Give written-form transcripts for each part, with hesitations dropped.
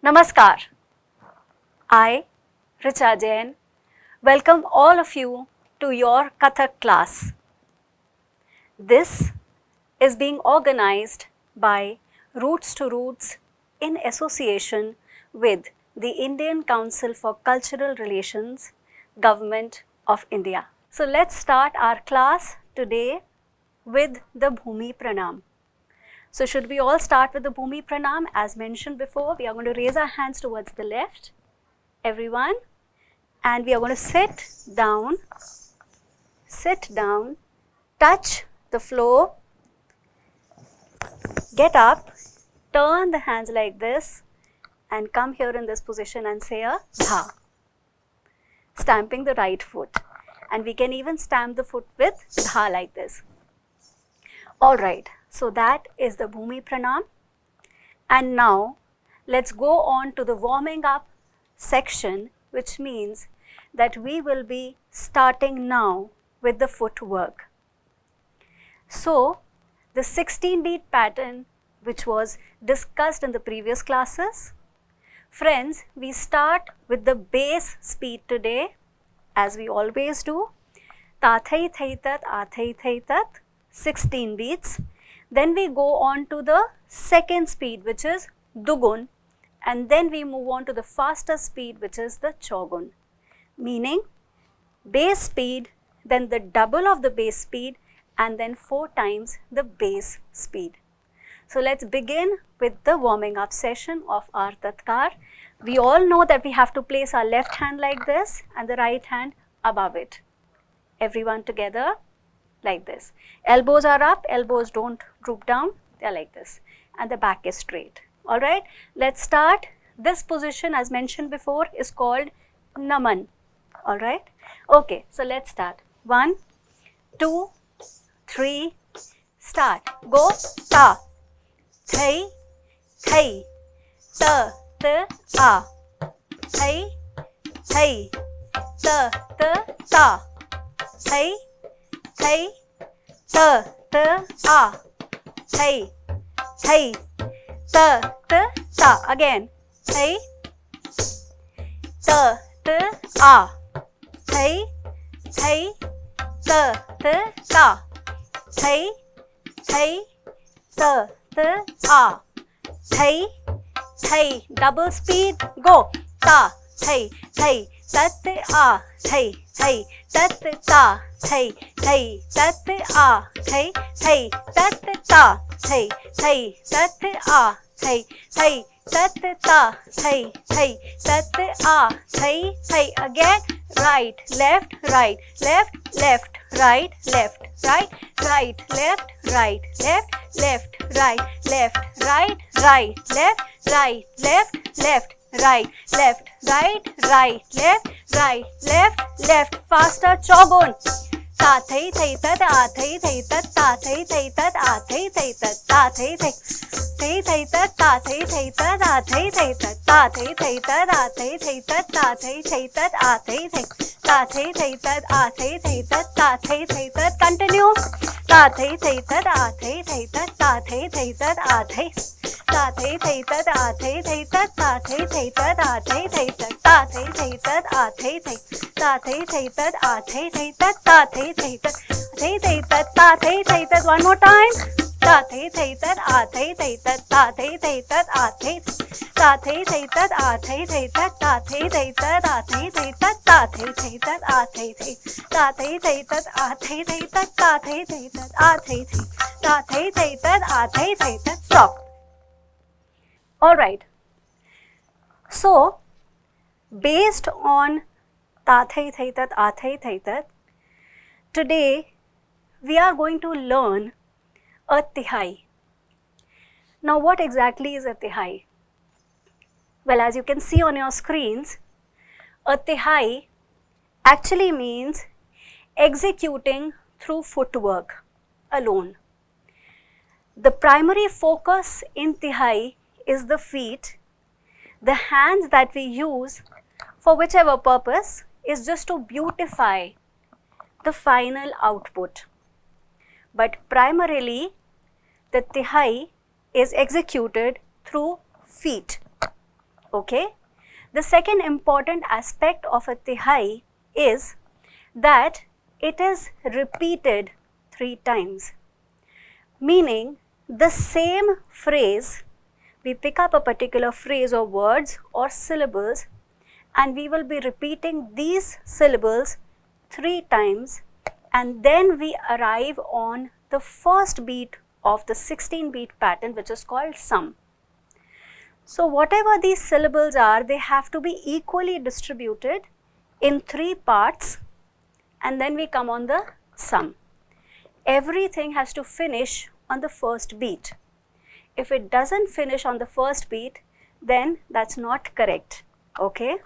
Namaskar. I, Richa Jain, welcome all of you to your Kathak class. This is being organized by Roots to Roots in association with the Indian Council for Cultural Relations, Government of India. So let's start our class today with the Bhumi Pranam. So should we all start with the Bhumi Pranam? As mentioned before, we are going to raise our hands towards the left, everyone, and we are going to sit down, touch the floor, get up, turn the hands like this and come here in this position and say a dha, stamping the right foot. And we can even stamp the foot with dha like this. Alright, so that is the Bhumi Pranam. And now let's go on to the warming up section, which means that we will be starting now with the footwork. So the 16-beat pattern which was discussed in the previous classes. Friends, we start with the base speed today, as we always do. Tathai thai tat, athai thai tat, 16 beats. Then we go on to the second speed, which is dugun, and then we move on to the faster speed, which is the chogun, meaning base speed, then the double of the base speed, and then 4 times the base speed. So let's begin with the warming up session of our tatkar. We all know that we have to place our left hand like this and the right hand above it. Everyone together like this. Elbows are up, elbows don't droop down, they are like this, and the back is straight. Alright, let's start. This position, as mentioned before, is called Naman. Alright, okay, so let's start. 1, 2, 3, start. Go, ta, thai, thai, ta, a, thai, thai, ta, ta, thai, thai, ta, a, thai, thai, ta, ta. Again, thai, ta, a, thai, thai, ta, ta, thai, thai, ta, a, thai, thai. Double speed, go. Ta, thai, thai, tat, a, thai, thai, tat, ta, thai, thai, tat, a, thai, thai, tat, ta, thai, thai, tat, a, thai, thai, tat, ta, thai, thai, tat, a, thai, thai. Again, right, left, right, left, left, right, left, right, right, left, right, left, left, right, left, right, right, left, right, left, left, right, left, right, right, left, right, left, left. Faster, chogun. Ta thai thai tat, a thai thai tat, ta thai thai tat, a thai thai tat, ta thai thai, thai thai tat, ta thai thai tat, a thai thai tat, ta thai thai tat, a thai thai tat, ta thai thai tat, a thai thai, ta thai thai tat, a thai thai tat, ta thai thai tat. Continue. Ta thai thai tat, a thai thai tat, ta thai thai tat, a thai, ta thai thai tat, a thai thai tat, ta thai thai tat, a thai thai tat, ta thai thai tat, a thai thai, ta thai thai tat, a thai thai tat, ta thai thai tat, thai thai tat, ta thai thai tat. One more time. Ta thai thai tat, a thai thai tat, ta thai thai tat, a thai, ta thai thai tat, a thai thai tat, ta thai thai tat, a thai thai tat, ta thai thai tat, a thai thai, ta thai thai tat, a thai thai tat, ta thai thai tat, a thai thai, ta thai thai tat, a thai thai tat. Stop. Alright. So, based on ta thai thai tat, a thai thai tat, today we are going to learn a tihai. Now, what exactly is a tihai? Well, as you can see on your screens, a tihai actually means executing through footwork alone. The primary focus in tihai is the feet. The hands that we use for whichever purpose is just to beautify the final output. But primarily, the tihai is executed through feet. Okay. The second important aspect of a tihai is that it is repeated 3 times. Meaning the same phrase, we pick up a particular phrase or words or syllables and we will be repeating these syllables 3 times, and then we arrive on the first beat of the 16 beat pattern, which is called sum. So whatever these syllables are, they have to be equally distributed in 3 parts, and then we come on the sum. Everything has to finish on the first beat. If it doesn't finish on the first beat, then that's not correct. Okay.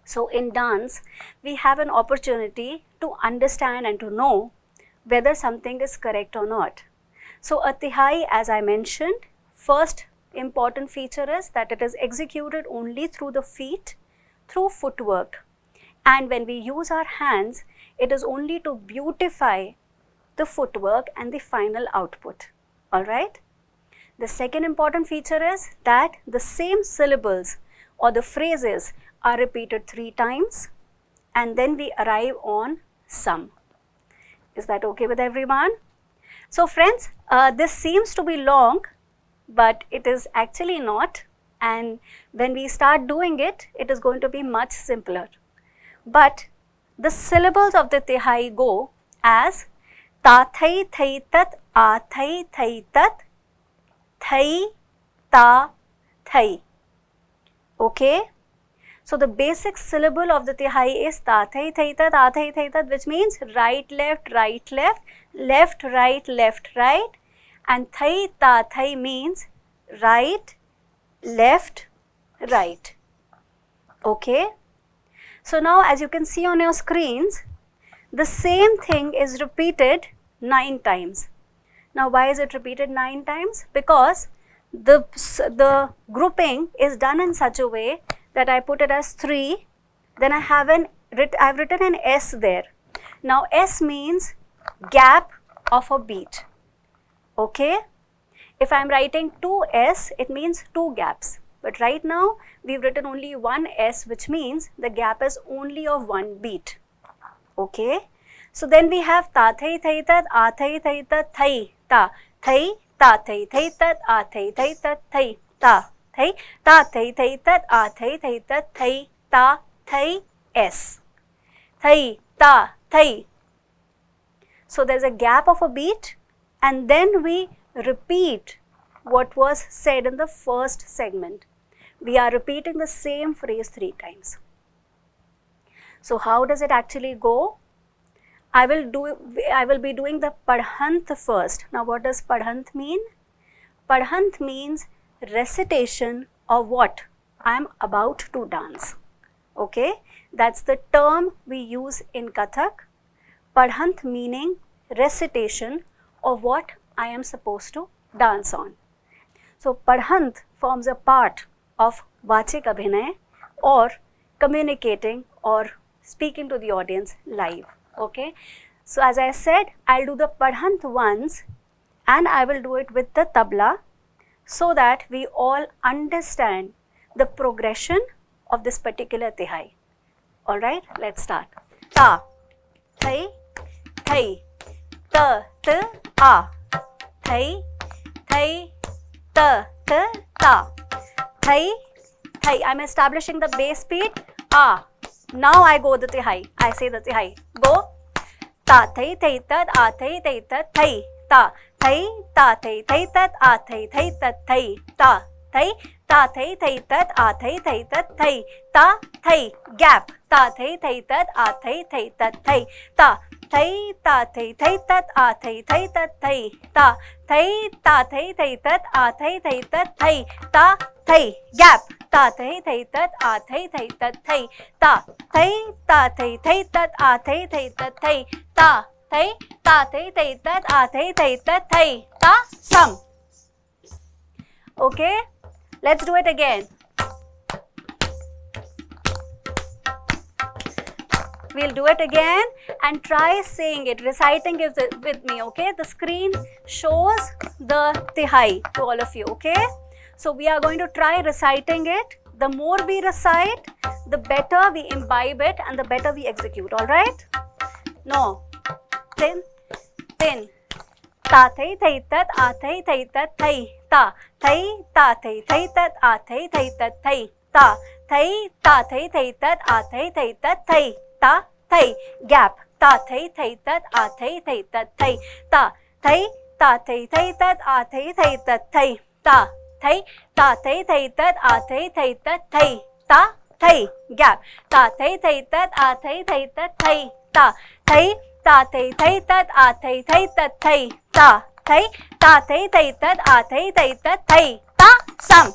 So in dance, we have an opportunity to understand and to know whether something is correct or not. So a tihai, as I mentioned, first important feature is that it is executed only through the feet, through footwork. And when we use our hands, it is only to beautify the footwork and the final output. Alright? The second important feature is that the same syllables or the phrases are repeated 3 times, and then we arrive on sum. Is that okay with everyone? So friends, this seems to be long, but it is actually not, and when we start doing it, it is going to be much simpler. But the syllables of the tihai go as ta thai thai tat, a thai thai tat, thai ta thai. Okay? So the basic syllable of the tihai is ta thai thai tat, a thai thai tat, which means right left, left right, left right, and thai ta thai means right, left, right. Okay. So now as you can see on your screens, the same thing is repeated 9 times. Now why is it repeated 9 times? Because the grouping is done in such a way that I put it as 3, then I've written an S there. Now S means gap of a beat. Okay. If I'm writing 2S, it means 2 gaps. But right now, we've written only 1 S, which means the gap is only of 1 beat. Okay. So then we have ta thai thai tat, a thai thai tat, thai ta thai, ta thai thai tat, a thai thai tat, thai ta thai, ta thai thai tat, a thai thai tat, thai ta thai S, thai ta thai. So there's a gap of a beat, and then we repeat what was said in the first segment. We are repeating the same phrase 3 times. So how does it actually go? I will be doing the padhant first. Now what does padhant mean? Padhant means recitation of what I am about to dance. Okay, that's the term we use in Kathak. Padhant meaning recitation of what I am supposed to dance on. So padhant forms a part of vachik abhinay, or communicating or speaking to the audience live. Okay, so as I said, I'll do the padhant once and I will do it with the tabla so that we all understand the progression of this particular tihai. Alright, let's start. Ta, thai, thai, ta, ta, a, thai, thai, ta, ta, ta, thai, thai. I'm establishing the base beat. A. Now I go the tihai. I say the tihai. Go. Ta thai thai tat, a thai thai tat, thai ta thai ta thai thai tat, a thai thai tat, thai ta thai ta thai thai tat, a thai thai tat, thai ta thai. Gap. Ta thai thai tat, a thai thai tat, thai ta thai ta thai thai tat, a thai thai tat, thai ta thai ta thai thai tat, a thai thai tat, thai ta thai. Gap. Ta thai thai tat, a thai thai tat, thai ta thai ta thai thai tat, a thai thai tat, thai ta thai ta thai thai tat, a thai thai tat, thai ta. Sum. Okay, let's do it again. We'll do it again and try saying it, reciting it with me. Okay, the screen shows the tihai to all of you. Okay, so we are going to try reciting it The more we recite, the better we imbibe it and the better we execute, alright? No. Tin, tin. Ta thai thai tat a thai thai tat thai. Ta thai ta thai thai tat a thai thai tat thai. Ta thai ta thai thai tat a thai thai tat thai. Ta thai. Gap. Ta thai thai tat a thai thai tat thai. Ta thai ta thai thai tat a thai thai tat thai. Ta thai ta thai thai tat a thai thai tat thai. Ta thai. Gap. Ta thai thai tat a thai thai tat thai. Ta thai ta thai thai tat a thai thai tat thai. Ta thai ta thai thai tat a thai thai tat thai. Ta sam.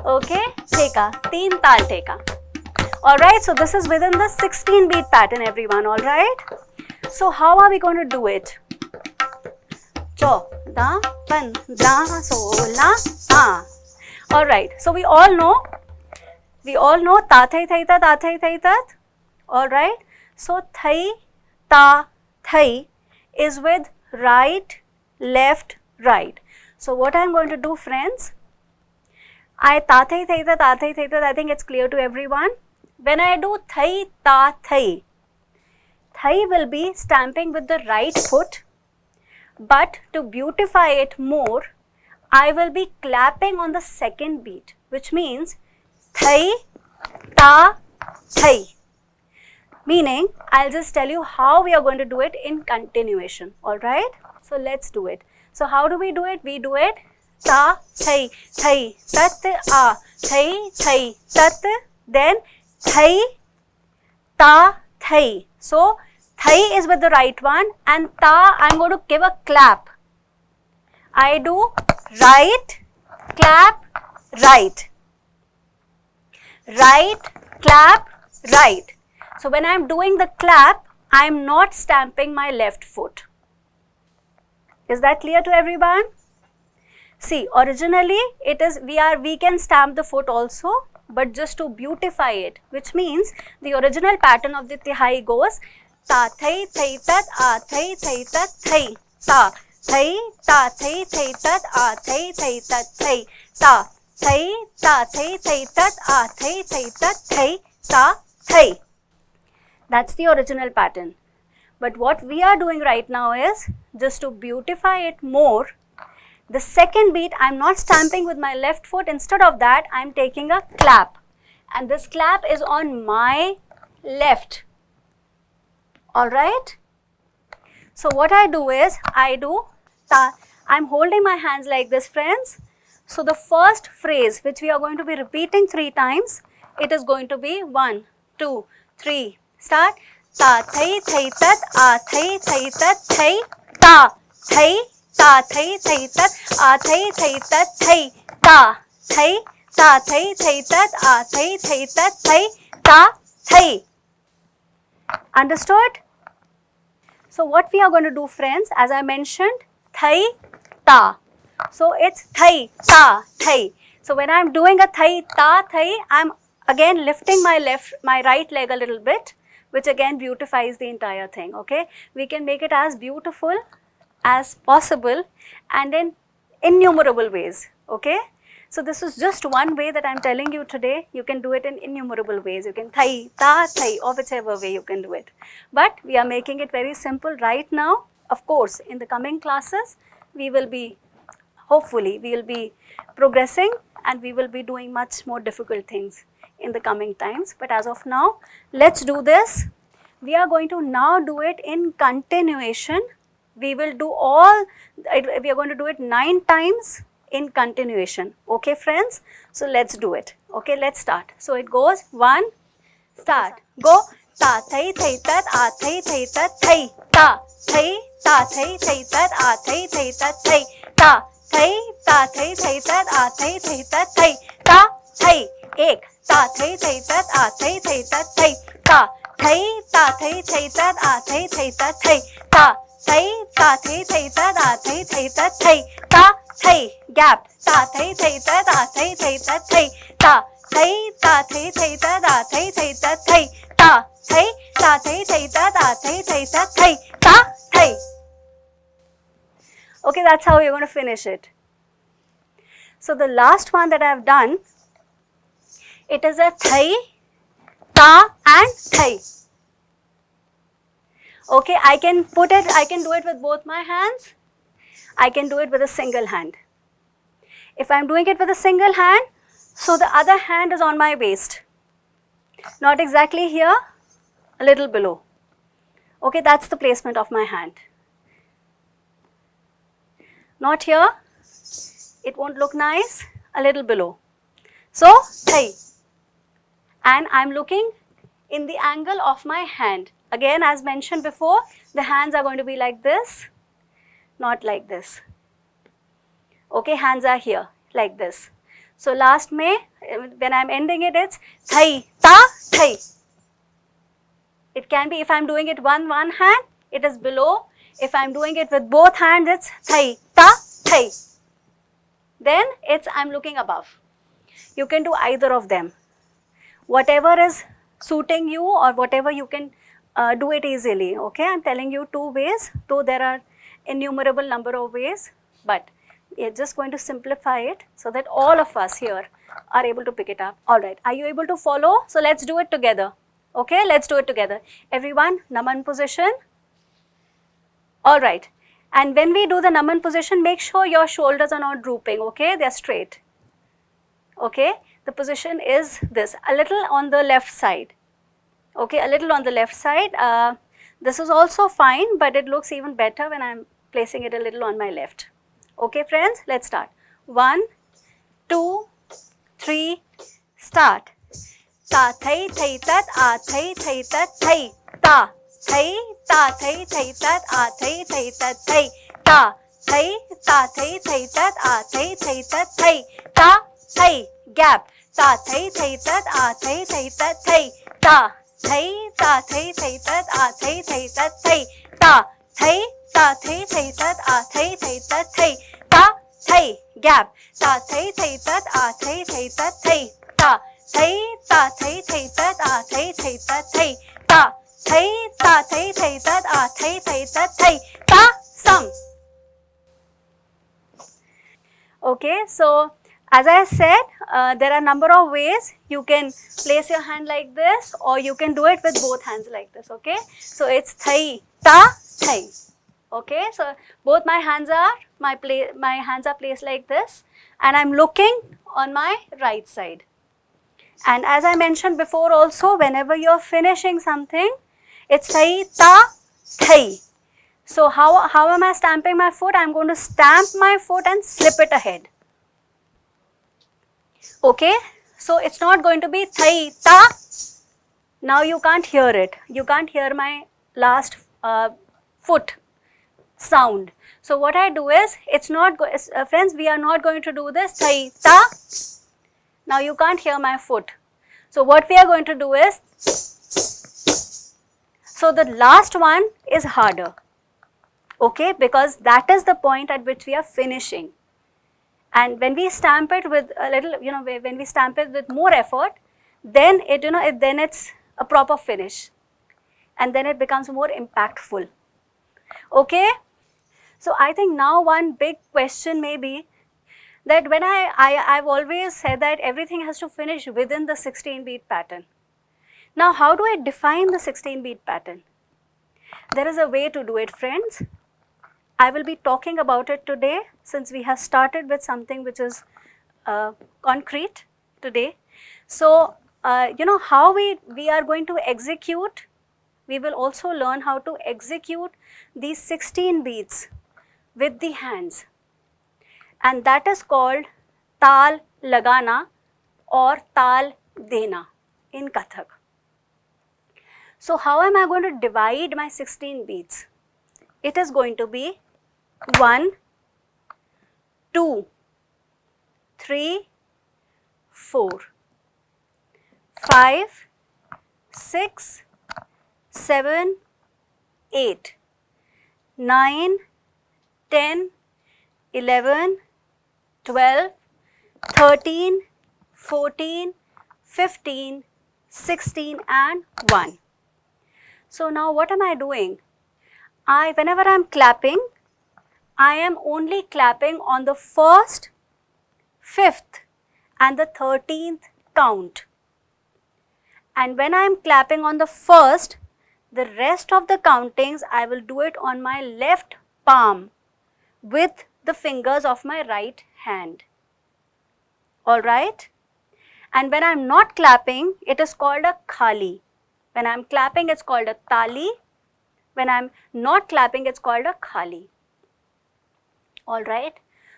Okay, theka. Teen tal theka. Alright, so this is within the 16 beat pattern, everyone. Alright. So how are we going to do it? Cho, da, pan, da, so, la, ta. Alright, so we all know ta thai thai tat, a thai thai tat. Alright, so thai, ta, thai is with right, left, right. So what I am going to do, friends, ta thai thai tat, a thai thai tat, I think it's clear to everyone. When I do thai, ta, thai, thai will be stamping with the right foot, but to beautify it more, I will be clapping on the second beat, which means thai, ta, thai. Meaning, I'll just tell you how we are going to do it in continuation, alright? So let's do it. So how do we do it? We do it ta, thai, thai, tat, a, thai, thai, tat, then thai, ta, thai. So thai is with the right one and ta, I'm going to give a clap. I do right, clap, right. Right, clap, right. So when I am doing the clap, I am not stamping my left foot. Is that clear to everyone? See, originally it is we can stamp the foot also, but just to beautify it, which means the original pattern of the tihai goes ta thai thai tat a thai thai tat thai. Ta thai ta thai thai tat a thai thai tat thai. Ta thai ta thai thai tat a thai thai tat thai. Ta thai. That's the original pattern. But what we are doing right now is, just to beautify it more, the second beat I am not stamping with my left foot. Instead of that, I am taking a clap. And this clap is on my left. Alright? So what I do is, I am holding my hands like this, friends. So the first phrase, which we are going to be repeating 3 times, it is going to be 1, 2, 3. Start. Ta thai thai tat a thai thai tat thai. Ta thai ta thai thai tat a thai thai tat thai. Ta thai ta thai thai tat a thai thai tat thai. Ta thai. Understood? So what we are going to do, friends, as I mentioned, thai, ta. So it's thai, ta, thai. So when I am doing a thai, ta, thai, I am again lifting my right leg a little bit, which again beautifies the entire thing, okay? We can make it as beautiful as possible and in innumerable ways, okay? So this is just one way that I am telling you today. You can do it in innumerable ways. You can thai, ta, thai, or whichever way you can do it. But we are making it very simple right now. Of course, in the coming classes, we will be, hopefully, we will be progressing and we will be doing much more difficult things in the coming times. But as of now, let's do this. We are going to now do it in continuation. We will do we are going to do it 9 times in continuation. Okay, friends? So let's do it. Okay, let's start. So it goes 1, start. Go. Ta thai thai tat a thai thai tat thai. Ta thai ta thai thai tat a thai thai tat thai. Ta thai ta thai thai tat a thai thai tat thai. Ta thai. 1. Ta thai thai tat a thai thai tat thai. Ta thai ta thai thai tat a thai thai tat thai. Ta thai ta thai thai tat a thai thai tat thai. Ta thai. Gap. Ta thai thai tat a thai thai tat thai. Ta thai ta thai thai tat a thai thai tat thai. Ta thai ta thai thai tat a thai thai tat thai. Ta thai. Okay, that's how you're going to finish it. So the last one that I have done, it is a thai, ta and thai. Okay, I can do it with both my hands. I can do it with a single hand. If I am doing it with a single hand, so the other hand is on my waist. Not exactly here, a little below. Okay, that's the placement of my hand. Not here, it won't look nice, a little below. So, thai. And I am looking in the angle of my hand. Again, as mentioned before, the hands are going to be like this, not like this. Okay, hands are here, like this. So last when I am ending it, it's thai, ta, thai. It can be, if I am doing it one hand, it is below. If I am doing it with both hands, it's thai, ta, thai. Then it's I am looking above. You can do either of them. Whatever is suiting you or whatever you can do it easily. Okay, I am telling you two ways, though there are innumerable number of ways, but we are just going to simplify it so that all of us here are able to pick it up. Alright, are you able to follow? So let's do it together. Okay, let's do it together. Everyone, Naman position. Alright, and when we do the Naman position, make sure your shoulders are not drooping, okay, they are straight. Okay, the position is this, a little on the left side. Okay, a little on the left side. This is also fine, but it looks even better when I am placing it a little on my left. Okay friends, let's start. 1, 2, 3, start. Ta thai thai tat a thai thai tat thai ta thai ta thai thai tat a thai thai tat thai ta thai ta thai thai tat a thai thai tat thai ta thai gap ta thai thai tat a thai thai tat thai ta thai ta thai thai tat a thai thai tat thai ta thai ta thai thai tat a thai thai tat thai ta thai gap ta thai thai tat a thai thai tat thai ta thai ta thai thai tat a thai thai tat thai ta thai ta thai thai tat a thai thai tat thai ta sum. Okay, so as I said, there are a number of ways. You can place your hand like this or you can do it with both hands like this. Okay, so it's thai, ta, thai. Okay, so both my hands are placed like this and I am looking on my right side. And as I mentioned before also, whenever you are finishing something, it's thai, ta, thai. So how am I stamping my foot? I am going to stamp my foot and slip it ahead. Okay, so it's not going to be thai, ta. Now you can't hear it. You can't hear my last foot sound. So what I do is, it's not, friends, we are not going to do this thai, ta. Now you can't hear my foot. So what we are going to do is, so the last one is harder. Okay, because that is the point at which we are finishing. And when we stamp it with a little, when we stamp it with more effort, then then it's a proper finish. And then it becomes more impactful. Okay. So I think now one big question may be that when I've always said that everything has to finish within the 16-beat pattern. Now how do I define the 16-beat pattern? There is a way to do it, friends. I will be talking about it today since we have started with something which is concrete today. So, how we are going to execute, we will also learn how to execute these 16 beats with the hands, and that is called tal lagana or tal dena in Kathak. So, how am I going to divide my 16 beats? It is going to be 1, 2, 3, 4, 5, 6, 7, 8, 9, 10, 11, 12, 13, 14, 15, 16 and 1. So now what am I doing? Whenever I am clapping, I am only clapping on the first, 5th and the 13th count. And when I am clapping on the first, the rest of the countings I will do it on my left palm with the fingers of my right hand. Alright? And when I am not clapping, it is called a khali. When I am clapping, it's called a tali. When I am not clapping, it's called a khali. Alright?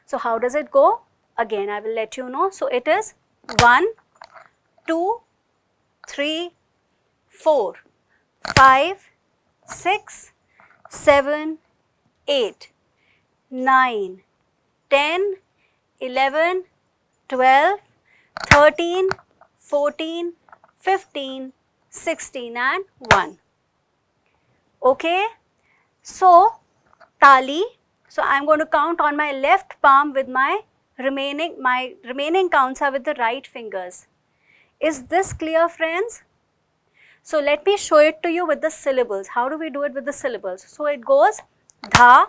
So how does it go? Again, I will let you know. So it is 1, 2, 3, 4, 5, 6, 7, 8, 9, 10, 11, 12, 13, 14, 15, 16 and 1. Okay. So, tali. So, I am going to count on my left palm with my remaining counts are with the right fingers. Is this clear, friends? So, let me show it to you with the syllables. How do we do it with the syllables? So, it goes dha,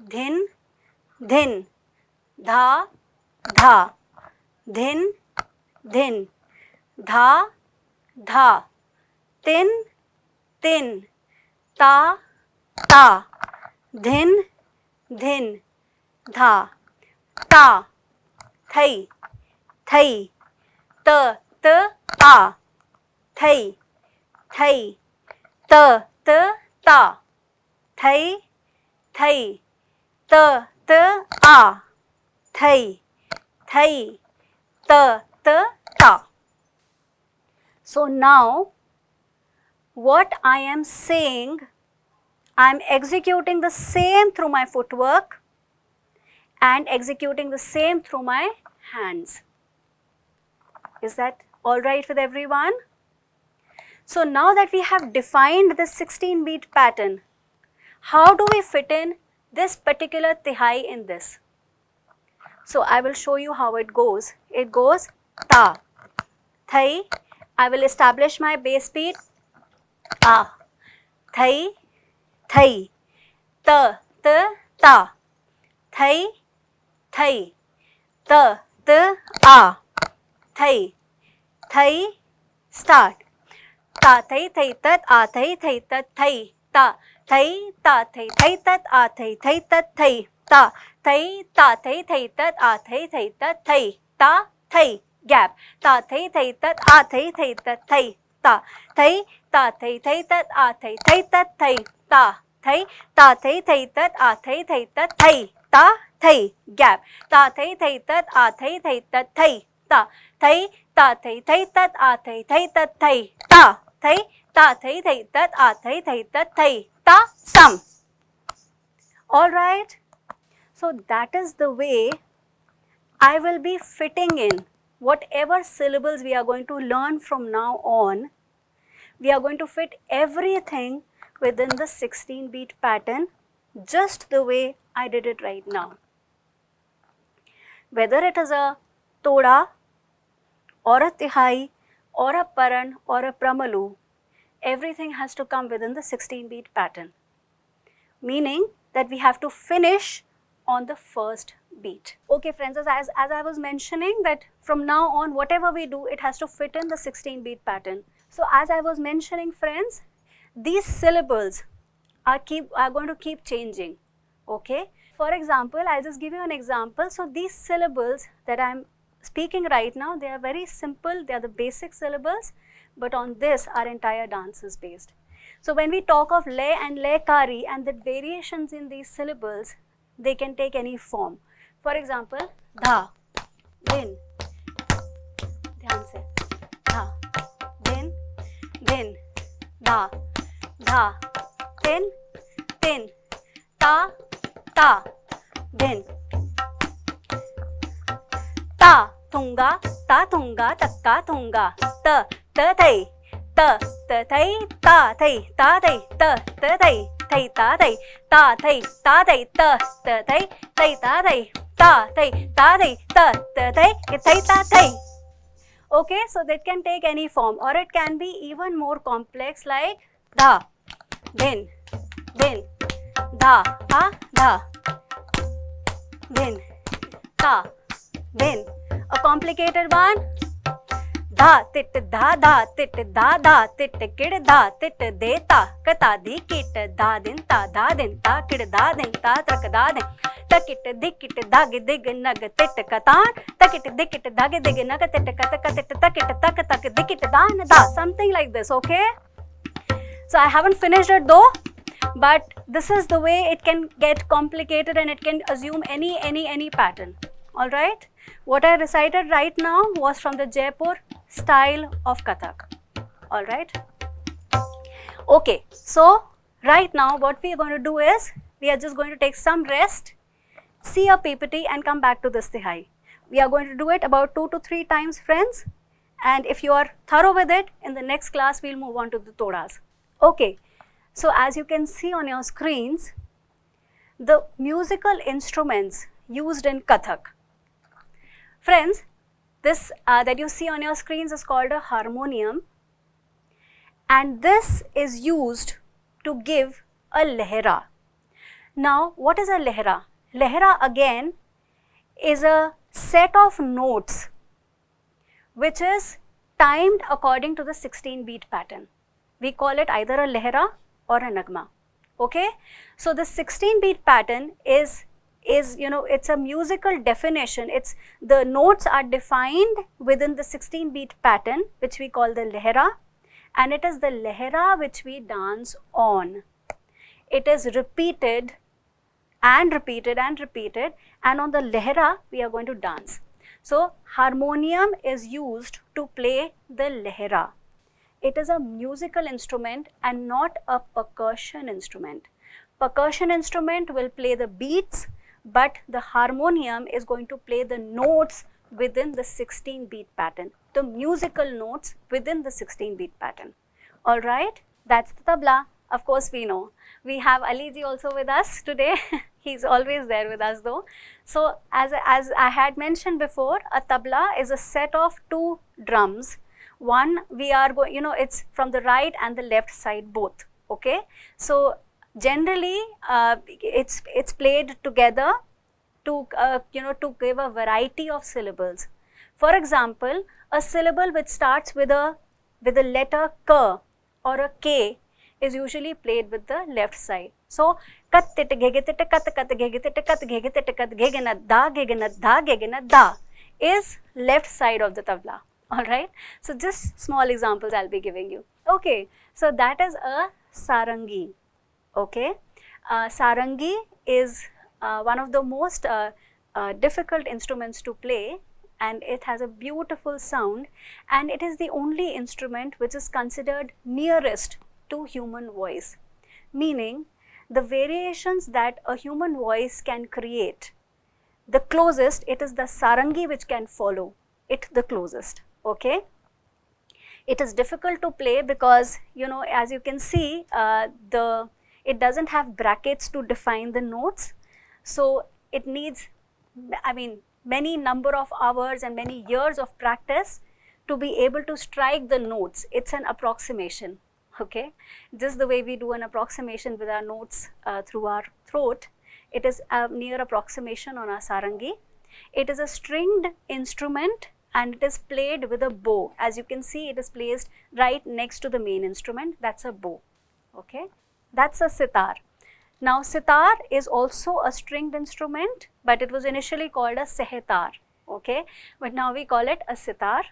dhin, dhin, dha, dha, dhin, dhin, dha, dha, tin, tin, ta, ta, dhin, dhin, dha, ta, thai, thai, ta, ta, thai, thai, ta, ta, thai, thai, ta, a, thai, thai, ta, ta. So now, what I am saying, I am executing the same through my footwork and executing the same through my hands. Is that all right with everyone? So now that we have defined the 16 beat pattern, how do we fit in this particular tihai in this? So I will show you how it goes. It goes ta, thai. I will establish my bass beat. A, thai, thai, ta, ta, thai, thai, ta, a, thai, thai, start. Ta, thai, thai, tat, a, thai, thai, tat, thai, ta, thai, ta, thai, thai, tat, a, thai, thai, tat, thai, ta, thai, ta, thai, thai, tat, a, thai, thai, tat, thai, ta, thai, gap. Ta, thai, thai, tat, a, thai, thai, tat, thai, ta, thai, ta, thai, thai, tat, a, thai, thai, tat, thai, ta, thai, ta, thai, thai, tat, a, thai, thai, tat, thai, ta, thai, gap. Ta, thai, thai, tat, a, thai, thai, tat, thai, ta, thai, ta, thai, thai, tat, a, thai, thai, tat, thai, ta, thai, ta, thai, thai, tat, a, thai, thai, tat, thai, ta, sum. Alright. So that is the way I will be fitting in whatever syllables we are going to learn from now on. We are going to fit everything within the 16 beat pattern just the way I did it right now. Whether it is a toda or a tihai or a paran or a pramalu, everything has to come within the 16 beat pattern. Meaning that we have to finish on the first beat. Okay friends, as I was mentioning that from now on whatever we do, it has to fit in the 16 beat pattern. So as I was mentioning friends, these syllables are going to keep changing. Okay. For example, I'll just give you an example. So these syllables that I'm speaking right now, they are very simple. They are the basic syllables, but on this our entire dance is based. So when we talk of le and le kari and the variations in these syllables, they can take any form. For example, dha, din, dhyan se, dha, din, din, dha, dha, tin, tin, ta, ta, din, ta, thunga, takka, thunga, ta, thai, ta, thai, ta, thai, ta, thai, ta, thai, thai, ta, thai, ta, thai, ta, thai, ta, thai, thai, ta, thai, ta, thai, ta, thai, ta, thai, thai, ta, thai. Okay, so that can take any form, or it can be even more complex like dha, din, dha, dha, din, ta, Then a complicated one. Da tit da tit da tit kid da tit deta kata di kit da din ta kid da din ta trak da din takit dikit dag dig nag tit katan takit dikit dag dig nag tit kat tit takit tak dikit dan da, something like this. Okay, so I haven't finished it though, but this is the way it can get complicated and it can assume any pattern. All right, what I recited right now was from the Jaipur style of Kathak. All right, okay, so right now what we are going to do is we are just going to take some rest, see a PPT and come back to this Tihai. We are going to do it about 2 to 3 times, friends, and if you are thorough with it, in the next class we'll move on to the Todas. Okay, so as you can see on your screens, the musical instruments used in Kathak. Friends, this that you see on your screens is called a harmonium, and this is used to give a lehra. Now, what is a lehra? Lehra again is a set of notes which is timed according to the 16-beat pattern. We call it either a lehra or a nagma. Okay, so the 16-beat pattern is it's a musical definition. It's the notes are defined within the 16-beat pattern, which we call the lehra, and it is the lehra which we dance on. It is repeated and repeated and repeated, and on the lehra we are going to dance. So harmonium is used to play the lehra. It is a musical instrument and not a percussion instrument. Percussion instrument will play the beats, but the harmonium is going to play the notes within the 16-beat pattern, the musical notes within the 16-beat pattern. All right, that's the tabla. Of course, we know. We have Aliji also with us today. He's always there with us though. So as I had mentioned before, a tabla is a set of 2 drums. One we are going, it's from the right and the left side both. Okay, so generally it's played together to to give a variety of syllables. For example, a syllable which starts with a letter k or a k is usually played with the left side. So kat tit gegetit kat kat gegetit kat gegetit kat gegenat da is left side of the tabla. All right, so just small examples I'll be giving you. Okay, so that is a sarangi. Okay, sarangi is one of the most difficult instruments to play, and it has a beautiful sound, and it is the only instrument which is considered nearest to human voice, meaning the variations that a human voice can create, the closest, it is the sarangi which can follow it the closest. Okay, it is difficult to play because as you can see it doesn't have brackets to define the notes, so it needs many number of hours and many years of practice to be able to strike the notes. It's an approximation. Okay, just the way we do an approximation with our notes through our throat, it is a near approximation on our sarangi. It is a stringed instrument and it is played with a bow. As you can see, it is placed right next to the main instrument. That's a bow. Okay, that's a sitar. Now sitar is also a stringed instrument, but it was initially called a sehetar. Okay, but now we call it a sitar.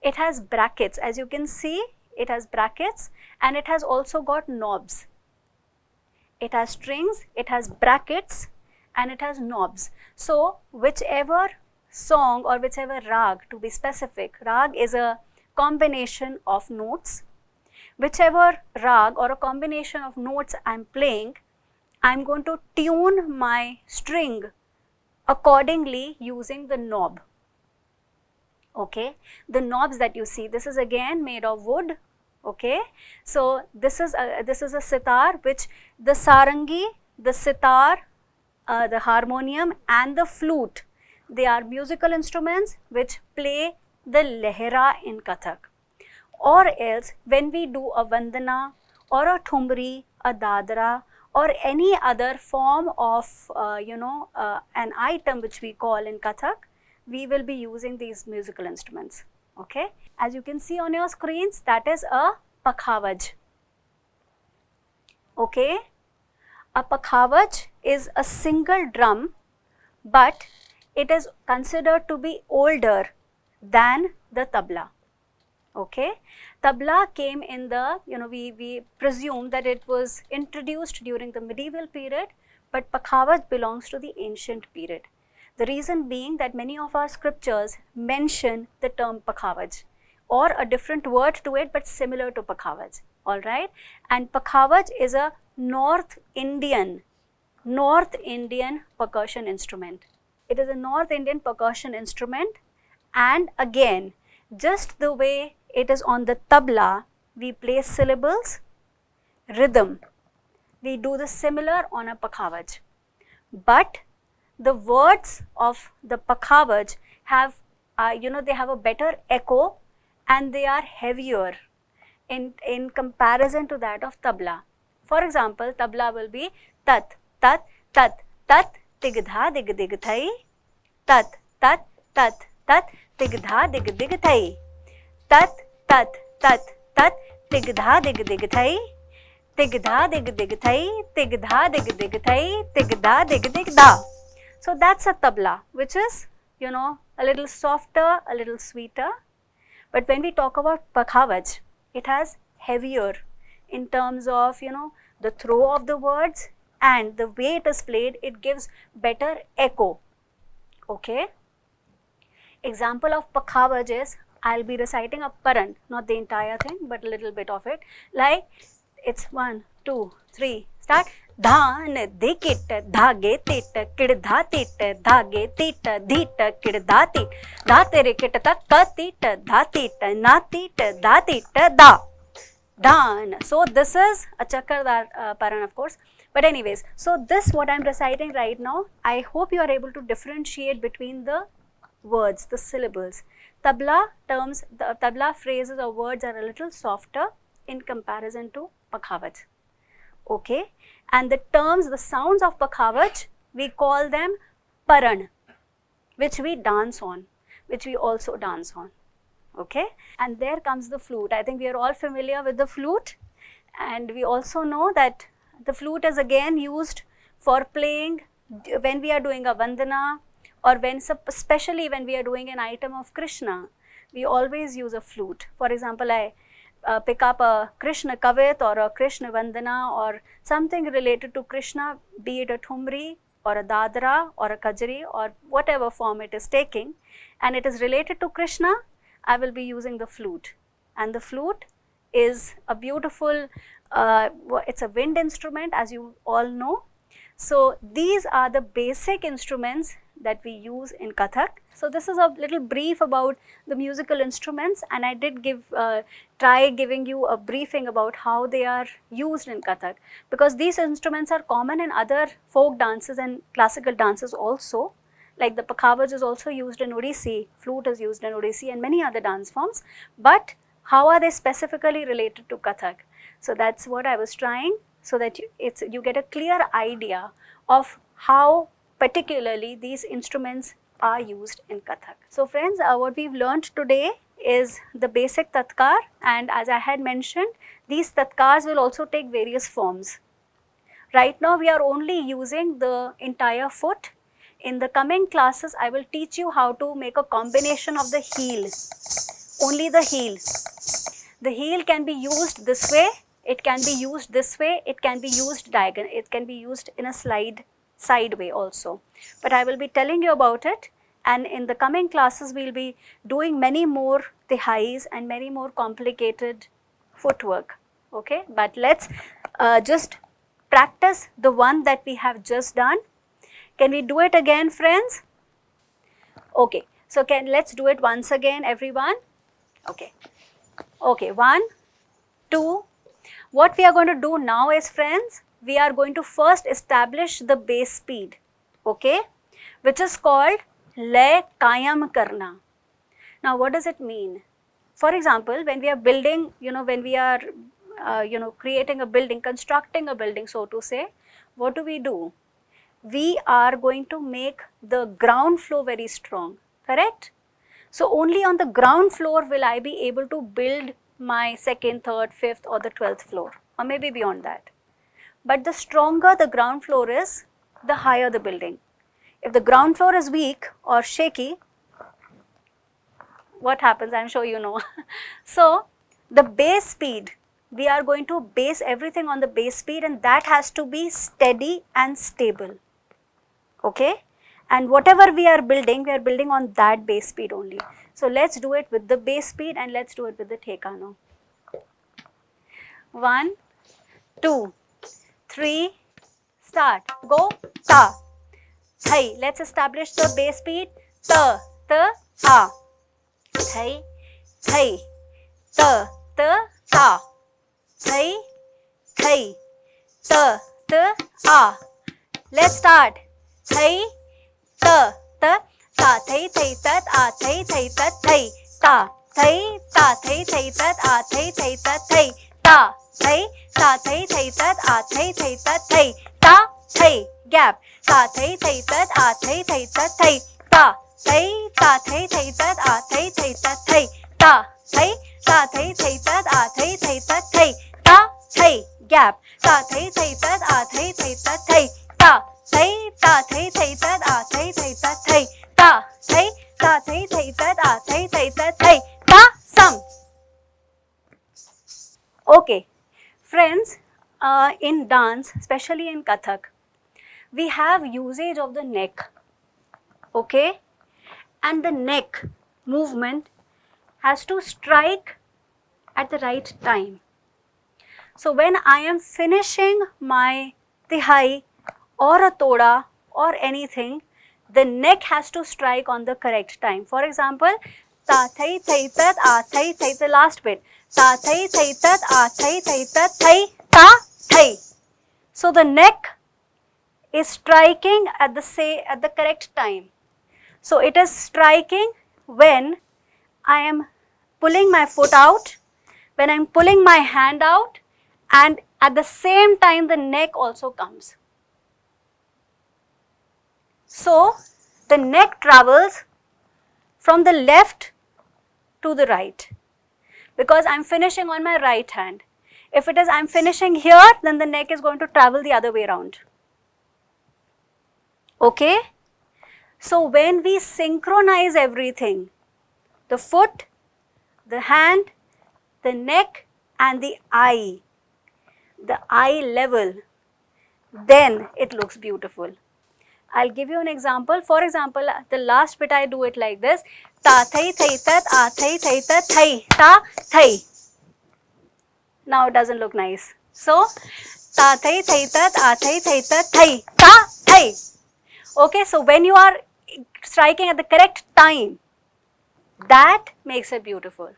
It has brackets. As you can see, it has brackets and it has also got knobs. It has strings, it has brackets and it has knobs. So whichever song or whichever rag, to be specific, rag is a combination of notes. Whichever rag or a combination of notes I'm playing, I'm going to tune my string accordingly using the knob. Okay, the knobs that you see, this is again made of wood. Okay, so this is a sitar, which the sarangi, the sitar, the harmonium and the flute, they are musical instruments which play the lehra in Kathak. Or else when we do a vandana or a thumri, a dadra or any other form of an item which we call in Kathak, we will be using these musical instruments. Okay, as you can see on your screens, that is a pakhavaj. Okay, a pakhavaj is a single drum, but it is considered to be older than the tabla. Okay, tabla came in the, we presume that it was introduced during the medieval period, but pakhavaj belongs to the ancient period. The reason being that many of our scriptures mention the term pakhavaj or a different word to it, but similar to pakhavaj. All right, and pakhavaj is a North Indian percussion instrument. It is a North Indian percussion instrument, and again, just the way it is on the tabla, we play syllables, rhythm. We do the similar on a pakhavaj. But the words of the pakhavaj have, they have a better echo and they are heavier in comparison to that of tabla. For example, tabla will be tat, tat, tat, tat, tigdha, dig, dig, thai, tat, tat, tat, tat, tigdha, dig, dig, thai, tat, tat, tat, tat, tigdha, dig, dig, thai, tigdha, dig, dig, thai, tigdha, dig, dig, thai, tigdha, dig, dig, da. So that's a tabla, which is, a little softer, a little sweeter. But when we talk about pakhavaj, it has heavier in terms of, the throw of the words, and the way it is played, it gives better echo. Okay. Example of pakhavaj is, I'll be reciting a paran, not the entire thing, but a little bit of it. Like, it's 1, 2, 3, start. Dhan dikit dhage tit kidha tit dhage tit dhit kidha tit dha tere kit tak tit dha tit na tit dha tit da. Dhan. So this is a chakradar paran, of course. But anyways, so this what I am reciting right now, I hope you are able to differentiate between the words, the syllables. Tabla terms, the tabla phrases or words are a little softer in comparison to pakhavaj. Okay, and the terms, the sounds of pakhavaj, we call them paran, which we dance on, which we also dance on. Okay, and there comes the flute. I think we are all familiar with the flute, and we also know that the flute is again used for playing when we are doing a vandana, or when, especially when we are doing an item of Krishna, we always use a flute. For example, I pick up a Krishna kavit or a Krishna vandana or something related to Krishna, be it a thumri or a dadra or a kajri or whatever form it is taking, and it is related to Krishna, I will be using the flute. And the flute is a beautiful, it's a wind instrument, as you all know. So these are the basic instruments that we use in Kathak. So this is a little brief about the musical instruments, and I did try giving you a briefing about how they are used in Kathak, because these instruments are common in other folk dances and classical dances also. Like the pakhavaj is also used in Odissi, flute is used in Odissi and many other dance forms, but how are they specifically related to Kathak? So that's what I was trying, so that you get a clear idea of how particularly these instruments are used in Kathak. So friends, what we've learned today is the basic tatkar, and as I had mentioned, these tatkars will also take various forms. Right now we are only using the entire foot. In the coming classes, I will teach you how to make a combination of the heel, only the heel. The heel can be used this way, it can be used this way, it can be used diagonal, it can be used in a side way also. But I will be telling you about it, and in the coming classes we will be doing many more tihais and many more complicated footwork. Okay, but let's just practice the one that we have just done. Can we do it again, friends? Okay, so let's do it once again, everyone. Okay, 1, 2. What we are going to do now is, friends, we are going to first establish the base speed, okay, which is called lay kayam karna. Now, what does it mean? For example, when we are building, when we are, creating a building, constructing a building, so to say, what do? We are going to make the ground floor very strong, correct? So only on the ground floor will I be able to build my second, third, fifth or the 12th floor, or maybe beyond that. But the stronger the ground floor is, the higher the building. If the ground floor is weak or shaky, what happens? I'm sure you know. So the base speed, we are going to base everything on the base speed, and that has to be steady and stable. Okay? And whatever we are building on that base speed only. So let's do it with the base speed and let's do it with the theka now. 1, 2, 3, start. Go, ta. Thai. Let's establish the base speed. Ta, ta, ta. Thai, thai. Ta, ta, ta. Thai, thai. Ta, ta, ta. Let's start. Thai, ta, ta, ta, thai, thai, tat, a, thai, thai, tat, thai, ta, thai, ta, thai, thai, tat, a, thai, thai, tat, thai, ta, thai, ta, thai, thai, tat, a, thai, thai, tat, thai, ta, thai, gap, ta, thai, thai, tat, a, thai, thai, tat, thai, ta, thai, ta, thai, thai, tat, a, thai, thai, tat, thai, ta, thai, ta, thai, thai, tat, a, thai, thai, tat, thai, ta, thai, gap, ta, thai, thai, tat, a, thai, thai, tat, thai, ta, thai, ta, thai, thai, tat, a, thai, thai, tat, thai, ta, thai, ta, thai, thai, tat, a, thai, thai, tat, thai, ta, sum. Okay, friends, in dance, especially in Kathak, we have usage of the neck, okay, and the neck movement has to strike at the right time. So when I am finishing my tihai or a toda or anything, the neck has to strike on the correct time. For example, ta thai thai tat a thai thai, the last bit, ta thai thai tat a thai thai tat thai ta thai. So the neck is striking at the correct time. So it is striking when I am pulling my foot out, when I am pulling my hand out, and at the same time the neck also comes. So the neck travels from the left to the right because I am finishing on my right hand. If it is I am finishing here, then the neck is going to travel the other way around. Okay? So when we synchronize everything, the foot, the hand, the neck and the eye level, then it looks beautiful. I'll give you an example. For example, the last bit I do it like this. Ta thai thai tat a thai thai tat thai ta thai. Now it doesn't look nice. So, ta thai thai tat a thai thai tat thai ta thai. Okay, so when you are striking at the correct time, that makes it beautiful.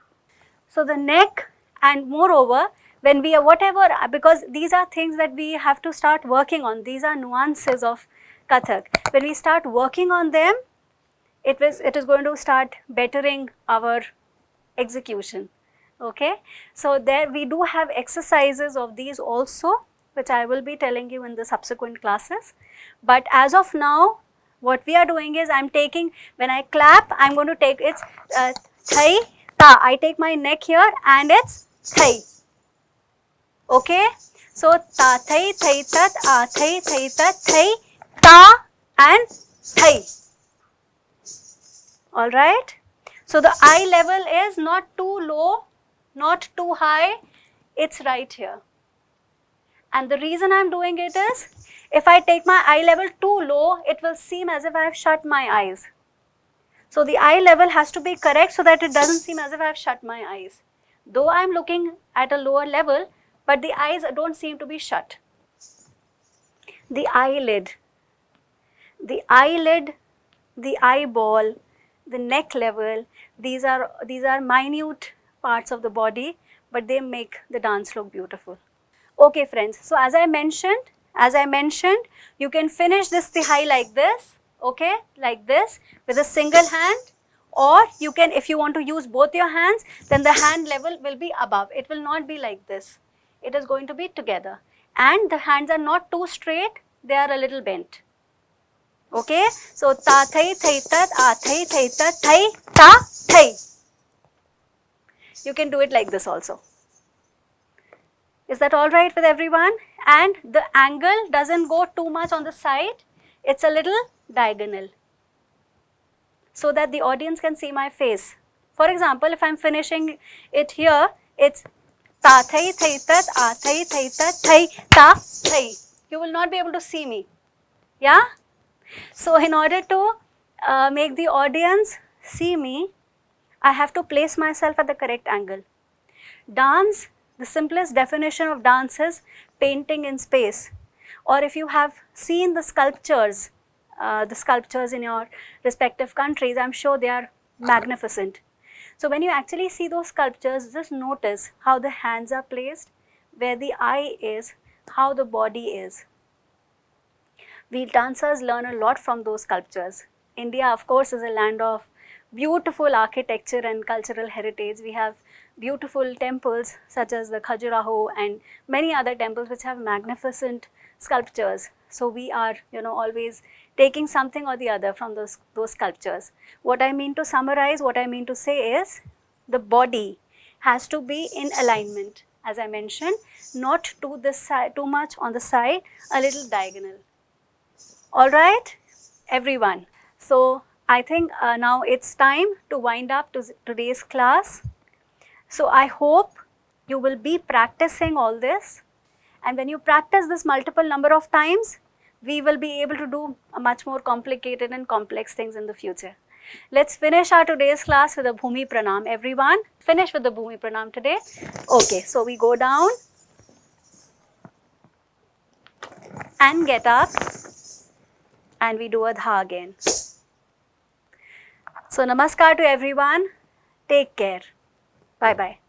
So the neck, and moreover, when we are whatever, because these are things that we have to start working on, these are nuances of Kathak. When we start working on them, it is going to start bettering our execution. Okay, so there we do have exercises of these also, which I will be telling you in the subsequent classes. But as of now, what we are doing is I'm taking, when I clap, I'm going to take its thai, ta. I take my neck here and it's thai. Okay, so ta thai thai tat a thai thai tat thai ta and thai. All right. So the eye level is not too low, not too high. It's right here. And the reason I'm doing it is, if I take my eye level too low, it will seem as if I have shut my eyes. So the eye level has to be correct so that it doesn't seem as if I have shut my eyes. Though I'm looking at a lower level, but the eyes don't seem to be shut. The eyelid, the eyeball, the neck level, these are minute parts of the body, but they make the dance look beautiful. Okay friends, so as I mentioned, you can finish this tihai like this, okay, like this with a single hand, or you can, if you want to use both your hands, then the hand level will be above. It will not be like this. It is going to be together, and the hands are not too straight, they are a little bent. Okay, so ta thai thai tat, a thai thai tat, thai ta thai. You can do it like this also. Is that all right with everyone? And the angle doesn't go too much on the side, it's a little diagonal, so that the audience can see my face. For example, if I'm finishing it here, it's ta thai thai tat, a thai thai tat, thai ta thai. You will not be able to see me. Yeah? So in order to make the audience see me, I have to place myself at the correct angle. Dance, the simplest definition of dance is painting in space. Or if you have seen the sculptures in your respective countries, I'm sure they are magnificent. So when you actually see those sculptures, just notice how the hands are placed, where the eye is, how the body is. We dancers learn a lot from those sculptures. India, of course, is a land of beautiful architecture and cultural heritage. We have beautiful temples such as the Khajuraho and many other temples which have magnificent sculptures. So we are, always taking something or the other from those sculptures. What I mean to summarize, what I mean to say is, the body has to be in alignment, as I mentioned, not to this side, too much on the side, a little diagonal. All right, everyone. So I think now it's time to wind up to today's class. So I hope you will be practicing all this. And when you practice this multiple number of times, we will be able to do much more complicated and complex things in the future. Let's finish our today's class with a Bhumi Pranam. Everyone, finish with the Bhumi Pranam today. Okay, so we go down and get up. And we do a dha again. So namaskar to everyone. Take care. Bye bye.